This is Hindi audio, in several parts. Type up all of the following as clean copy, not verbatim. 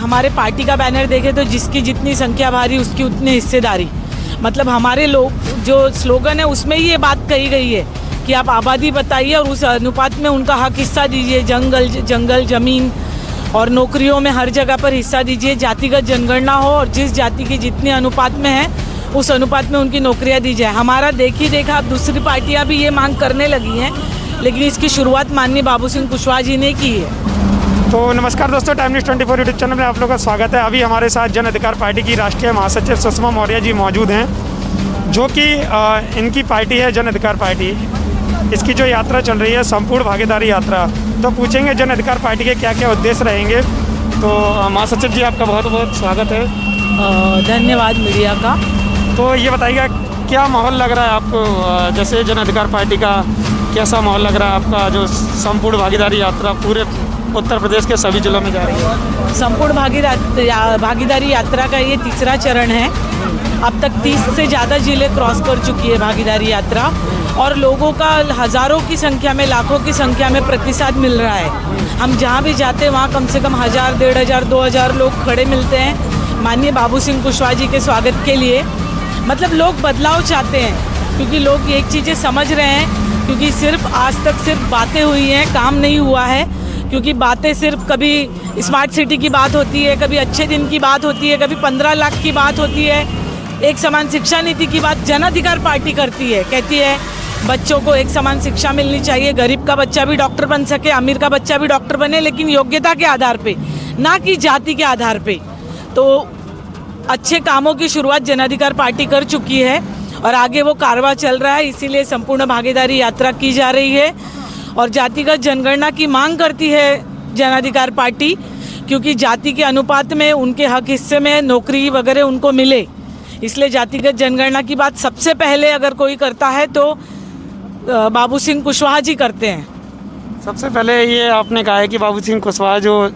हमारे पार्टी का बैनर देखें तो जिसकी जितनी संख्या भारी उसकी उतनी हिस्सेदारी। मतलब हमारे लोग जो स्लोगन है उसमें ही ये बात कही गई है कि आप आबादी बताइए और उस अनुपात में उनका हक हिस्सा दीजिए। जंगल ज़मीन और नौकरियों में हर जगह पर हिस्सा दीजिए। जातिगत जनगणना हो और जिस जाति की जितनी अनुपात में है उस अनुपात में उनकी नौकरियां दी जाए। हमारा देखा अब दूसरी पार्टियां भी ये मांग करने लगी हैं, लेकिन इसकी शुरुआत माननीय बाबू सिंह कुशवाहा जी ने की है। तो नमस्कार दोस्तों, टाइम न्यूज़ 24 यूट्यूब चैनल में आप लोगों का स्वागत है। अभी हमारे साथ जन अधिकार पार्टी की राष्ट्रीय महासचिव सुषमा मौर्य जी मौजूद हैं, जो कि इनकी पार्टी है जन अधिकार पार्टी। इसकी जो यात्रा चल रही है संपूर्ण भागीदारी यात्रा, तो पूछेंगे जन अधिकार पार्टी के क्या क्या उद्देश्य रहेंगे। तो महासचिव जी, आपका बहुत बहुत स्वागत है। धन्यवाद मीडिया का। तो ये बताइएगा, क्या माहौल लग रहा है आपको, जैसे जन अधिकार पार्टी का कैसा माहौल लग रहा है आपका, जो संपूर्ण भागीदारी यात्रा पूरे उत्तर प्रदेश के सभी जिलों में जा रही है? संपूर्ण भागीदारी यात्रा का ये तीसरा चरण है। अब तक 30 से ज़्यादा जिले क्रॉस कर चुकी है भागीदारी यात्रा, और लोगों का हज़ारों की संख्या में, लाखों की संख्या में प्रतिसाद मिल रहा है। हम जहाँ भी जाते हैं वहाँ कम से कम 1000, 1500, 2000 लोग खड़े मिलते हैं माननीय बाबू सिंह कुशवाहा जी के स्वागत के लिए। मतलब लोग बदलाव चाहते हैं, क्योंकि लोग एक चीज़ें समझ रहे हैं, क्योंकि सिर्फ आज तक सिर्फ बातें हुई हैं, काम नहीं हुआ है। क्योंकि बातें सिर्फ कभी स्मार्ट सिटी की बात होती है, कभी अच्छे दिन की बात होती है, कभी 15 लाख की बात होती है। एक समान शिक्षा नीति की बात जन अधिकार पार्टी करती है, कहती है बच्चों को एक समान शिक्षा मिलनी चाहिए, गरीब का बच्चा भी डॉक्टर बन सके, अमीर का बच्चा भी डॉक्टर बने, लेकिन योग्यता के आधार पे, ना कि जाति के आधार पे। तो अच्छे कामों की शुरुआत जन अधिकार पार्टी कर चुकी है और आगे वो कारवां चल रहा है। इसीलिए संपूर्ण भागीदारी यात्रा की जा रही है और जातिगत जनगणना की मांग करती है जन अधिकार पार्टी, क्योंकि जाति के अनुपात में उनके हक हिस्से में नौकरी वगैरह उनको मिले। इसलिए जातिगत जनगणना की बात सबसे पहले अगर कोई करता है तो बाबू सिंह कुशवाहा जी करते हैं। सबसे पहले ये आपने कहा है कि बाबू सिंह कुशवाहा जो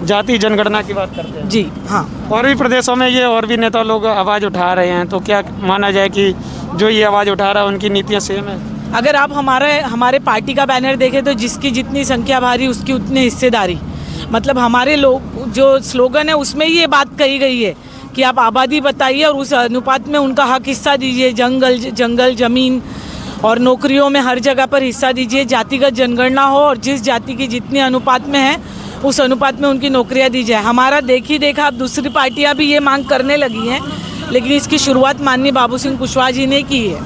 जाति जनगणना की बात करते हैं। जी हाँ। और भी प्रदेशों में ये और भी नेता लोग आवाज़ उठा रहे हैं, तो क्या माना जाए कि जो ये आवाज़ उठा रहा है उनकी नीतियाँ सेम है? अगर आप हमारे पार्टी का बैनर देखें तो जिसकी जितनी संख्या भारी उसकी उतनी हिस्सेदारी। मतलब हमारे लोग जो स्लोगन है उसमें ही ये बात कही गई है कि आप आबादी बताइए और उस अनुपात में उनका हक हिस्सा दीजिए। जंगल ज़मीन और नौकरियों में हर जगह पर हिस्सा दीजिए। जातिगत जनगणना हो और जिस जाति की जितनी अनुपात में है उस अनुपात में उनकी नौकरियां दी जाए। हमारा देखा अब दूसरी पार्टियां भी ये मांग करने लगी हैं, लेकिन इसकी शुरुआत माननीय बाबू सिंह कुशवाहा जी ने की है।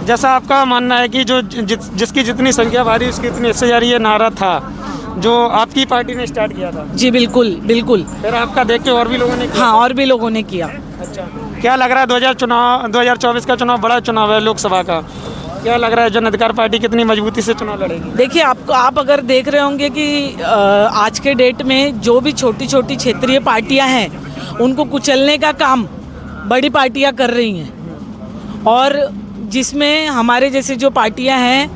जैसा आपका मानना है कि जो जिसकी जितनी संख्या भारी उसकी उतनी हिस्सेदारी, ये नारा था जो आपकी पार्टी ने स्टार्ट किया था? जी बिल्कुल बिल्कुल। फिर आपका देख के और भी लोगों ने किया? हाँ, और भी लोगों ने किया। अच्छा, क्या लग रहा है 2024 का चुनाव बड़ा चुनाव है लोकसभा का, क्या लग रहा है जन अधिकार पार्टी कितनी मजबूती से चुनाव लड़ेगी? देखिए, आप अगर देख रहे होंगे कि आज के डेट में जो भी छोटी छोटी क्षेत्रीय पार्टियां हैं उनको कुचलने का काम बड़ी पार्टियां कर रही हैं, और जिसमें हमारे जैसे जो पार्टियां हैं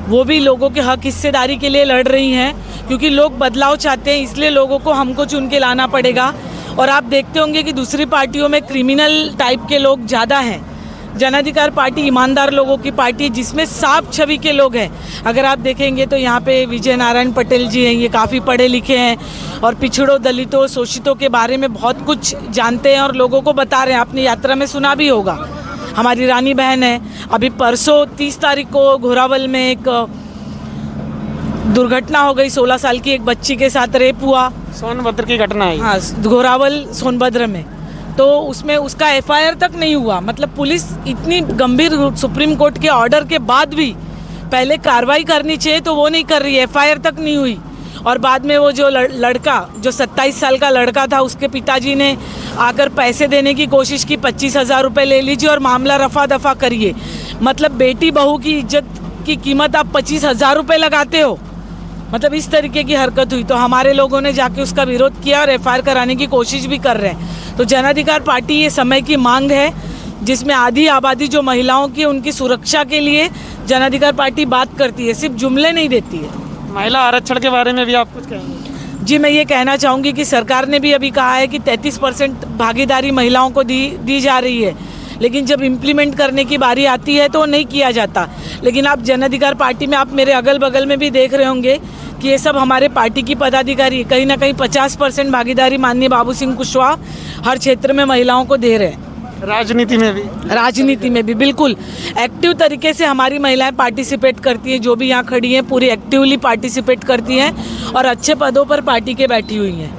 वो भी लोगों के हक हिस्सेदारी के लिए लड़ रही हैं, क्योंकि लोग बदलाव चाहते हैं। इसलिए लोगों को हमको चुन के लाना पड़ेगा। और आप देखते होंगे कि दूसरी पार्टियों में क्रिमिनल टाइप के लोग ज़्यादा हैं। जन अधिकार पार्टी ईमानदार लोगों की पार्टी, जिसमें साफ छवि के लोग हैं। अगर आप देखेंगे तो यहाँ पे विजय नारायण पटेल जी हैं, ये काफ़ी पढ़े लिखे हैं और पिछड़ों, दलितों, शोषितों के बारे में बहुत कुछ जानते हैं और लोगों को बता रहे हैं। आपने यात्रा में सुना भी होगा। हमारी रानी बहन है। अभी परसों 30 तारीख को घोरावल में एक दुर्घटना हो गई, 16 साल की एक बच्ची के साथ रेप हुआ। सोनभद्र की घटना है। हाँ, घोरावल सोनभद्र में। तो उसमें उसका FIR तक नहीं हुआ। मतलब पुलिस इतनी गंभीर, सुप्रीम कोर्ट के ऑर्डर के बाद भी पहले कार्रवाई करनी चाहिए तो वो नहीं कर रही है, FIR तक नहीं हुई। और बाद में वो जो लड़का, जो 27 साल का लड़का था, उसके पिताजी ने आकर पैसे देने की कोशिश की, 25,000 रुपये ले लीजिए और मामला रफा दफा करिए। मतलब बेटी बहू की इज्जत की कीमत आप 25,000 रुपये लगाते हो। मतलब इस तरीके की हरकत हुई। तो हमारे लोगों ने जाके उसका विरोध किया और FIR कराने की कोशिश भी कर रहे हैं। तो जन अधिकार पार्टी ये समय की मांग है, जिसमें आधी आबादी जो महिलाओं की, उनकी सुरक्षा के लिए जन अधिकार पार्टी बात करती है, सिर्फ जुमले नहीं देती है। महिला आरक्षण के बारे में भी आप कुछ कहेंगे? जी, मैं ये कहना चाहूँगी कि सरकार ने भी अभी कहा है कि 33% भागीदारी महिलाओं को दी जा रही है, लेकिन जब इम्प्लीमेंट करने की बारी आती है तो नहीं किया जाता। लेकिन आप जन अधिकार पार्टी में, आप मेरे अगल बगल में भी देख रहे होंगे कि ये सब हमारे पार्टी की पदाधिकारी कहीं ना कहीं 50% भागीदारी माननीय बाबू सिंह कुशवाहा हर क्षेत्र में महिलाओं को दे रहे हैं। राजनीति में भी? राजनीति में भी बिल्कुल एक्टिव तरीके से हमारी महिलाएं पार्टिसिपेट करती हैं, जो भी यहाँ खड़ी हैं पूरी एक्टिवली पार्टिसिपेट करती हैं और अच्छे पदों पर पार्टी के बैठी हुई हैं।